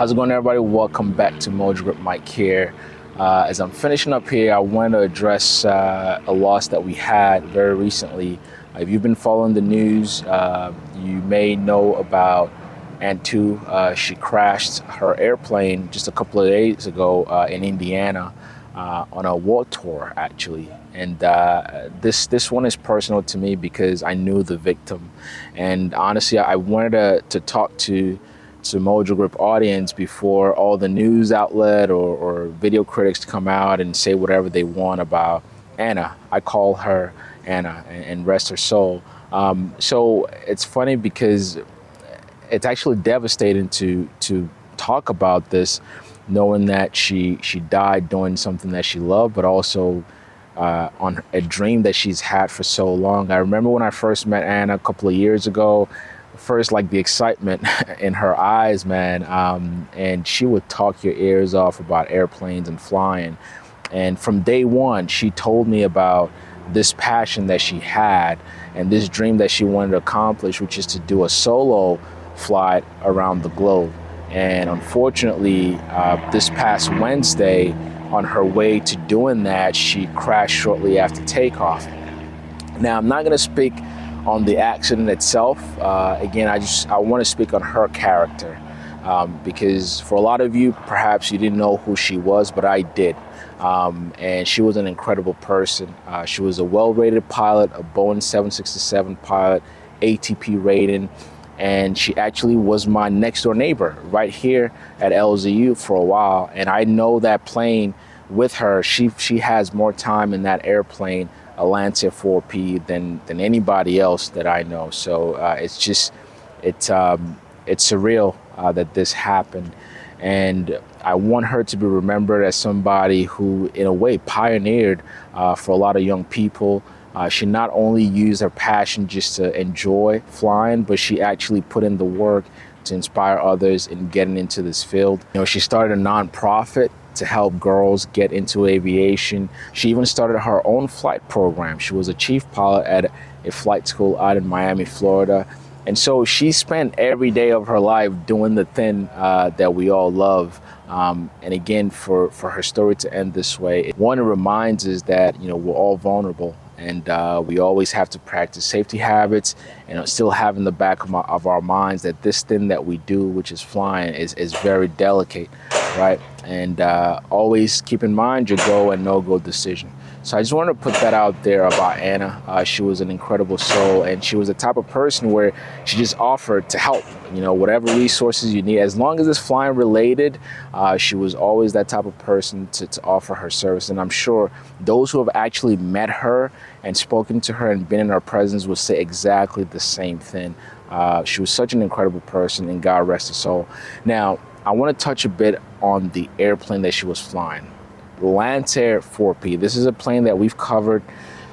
How's it going, everybody? Welcome back to Mojo Grip Mike here. As I'm finishing up here, I want to address a loss that we had very recently. If you've been following the news, you may know about Anh-Thu. She crashed her airplane just a couple of days ago in Indiana on a world tour, actually. And this one is personal to me because I knew the victim. And honestly, I wanted to talk to Mojo Grip audience before all the news outlet or video critics come out and say whatever they want about Anna. I call her Anna, and rest her soul. So it's funny because it's actually devastating to talk about this, knowing that she died doing something that she loved, but also on a dream that she's had for so long. I remember when I first met Anna a couple of years ago, first, like the excitement in her eyes, man. And she would talk your ears off about airplanes and flying. And from day one, she told me about this passion that she had and this dream that she wanted to accomplish, which is to do a solo flight around the globe. And unfortunately, this past Wednesday, on her way to doing that, she crashed shortly after takeoff. Now, I'm not going to speak on the accident itself. Again, I want to speak on her character because for a lot of you, perhaps you didn't know who she was, but I did. And she was an incredible person. She was a well-rated pilot, a Boeing 767 pilot, ATP rating, and she actually was my next door neighbor right here at LZU for a while. And I know that plane with her, she has more time in that airplane, a Lancair 4P, than anybody else that I know. So it's surreal that this happened. And I want her to be remembered as somebody who, in a way, pioneered for a lot of young people. She not only used her passion just to enjoy flying, but she actually put in the work to inspire others in getting into this field. You know, she started a nonprofit to help girls get into aviation. She even started her own flight program. She was a chief pilot at a flight school out in Miami, Florida. And so she spent every day of her life doing the thing that we all love. And again, for her story to end this way, one, it reminds us that, you know, we're all vulnerable. And we always have to practice safety habits and still have in the back of our minds that this thing that we do, which is flying, is very delicate, right? And always keep in mind your go and no-go decision. So I just wanted to put that out there about Anna. She was an incredible soul, and she was the type of person where she just offered to help, you know, whatever resources you need. As long as it's flying related, she was always that type of person to offer her service. And I'm sure those who have actually met her and spoken to her and been in her presence will say exactly the same thing. She was such an incredible person, and God rest her soul. Now, I want to touch a bit on the airplane that she was flying. Lancair 4P. This is a plane that we've covered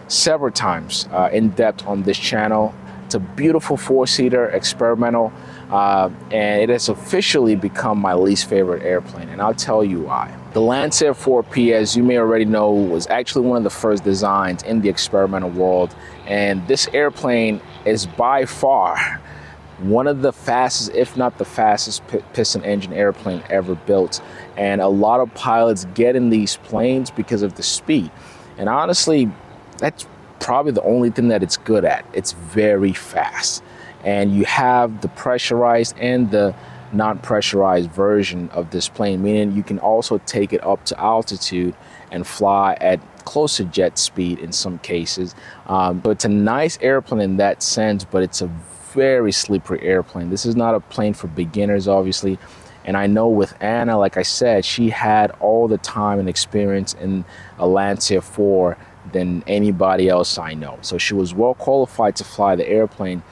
several times in depth on this channel. It's a beautiful four-seater experimental, and it has officially become my least favorite airplane, and I'll tell you why. The Lancair 4P, as you may already know, was actually one of the first designs in the experimental world, and this airplane is by far one of the fastest, if not the fastest, piston engine airplane ever built. And a lot of pilots get in these planes because of the speed. And honestly, that's probably the only thing that it's good at. It's very fast. And you have the pressurized and the non-pressurized version of this plane, meaning you can also take it up to altitude and fly at close to jet speed in some cases. So it's a nice airplane in that sense, but it's a very slippery airplane. This is not a plane for beginners, obviously. And I know with Anna, like I said, she had all the time and experience in a Lancair 4 than anybody else I know. So she was well qualified to fly the airplane.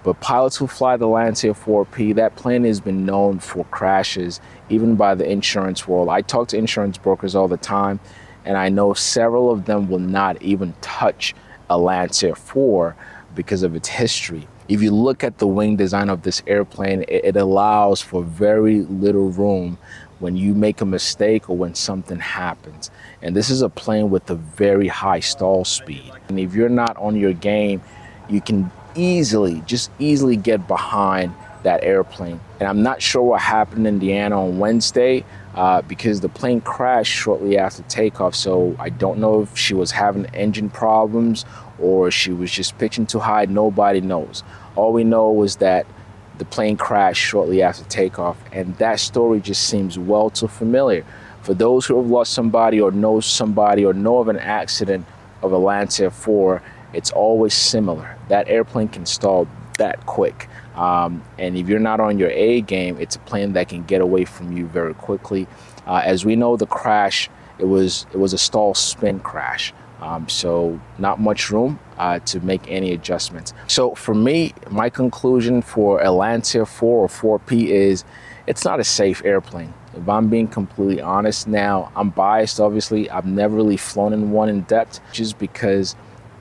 But pilots who fly the Lancair 4P, that plane has been known for crashes, even by the insurance world. I talk to insurance brokers all the time, and I know several of them will not even touch a Lancair 4 because of its history. If you look at the wing design of this airplane, it allows for very little room when you make a mistake or when something happens. And this is a plane with a very high stall speed. And if you're not on your game, you can easily get behind that airplane. And I'm not sure what happened in Indiana on Wednesday because the plane crashed shortly after takeoff. So I don't know if she was having engine problems or she was just pitching too high. Nobody knows. All we know is that the plane crashed shortly after takeoff, and that story just seems well too familiar. For those who have lost somebody or know of an accident of a Lancair 4, it's always similar. That airplane can stall that quick. And if you're not on your A game, it's a plane that can get away from you very quickly. As we know, the crash, it was a stall spin crash. So not much room to make any adjustments. So for me, my conclusion for a Lancair 4 or 4P is it's not a safe airplane. If I'm being completely honest now, I'm biased, obviously. I've never really flown in one in depth just because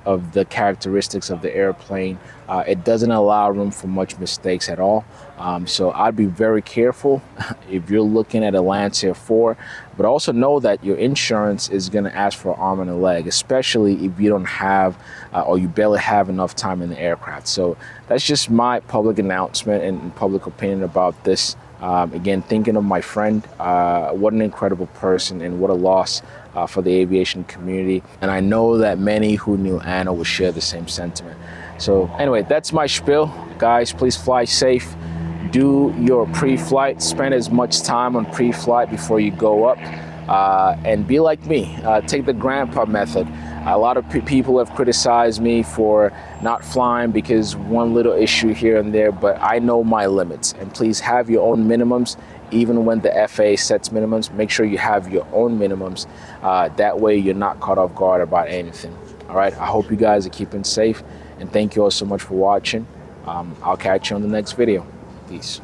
of the characteristics of the airplane. It doesn't allow room for much mistakes at all. So I'd be very careful if you're looking at a Lancair 4, but also know that your insurance is going to ask for an arm and a leg, especially if you don't have or you barely have enough time in the aircraft. So that's just my public announcement and public opinion about this. Again, thinking of my friend, what an incredible person and what a loss for the aviation community. And I know that many who knew Anna will share the same sentiment. So anyway, that's my spiel. Guys, please fly safe. Do your pre-flight. Spend as much time on pre-flight before you go up. And be like me. Take the grandpa method. A lot of people have criticized me for not flying because one little issue here and there, but I know my limits. And please have your own minimums. Even when the FAA sets minimums, make sure you have your own minimums. That way you're not caught off guard about anything. All right, I hope you guys are keeping safe, and thank you all so much for watching. I'll catch you on the next video. Peace.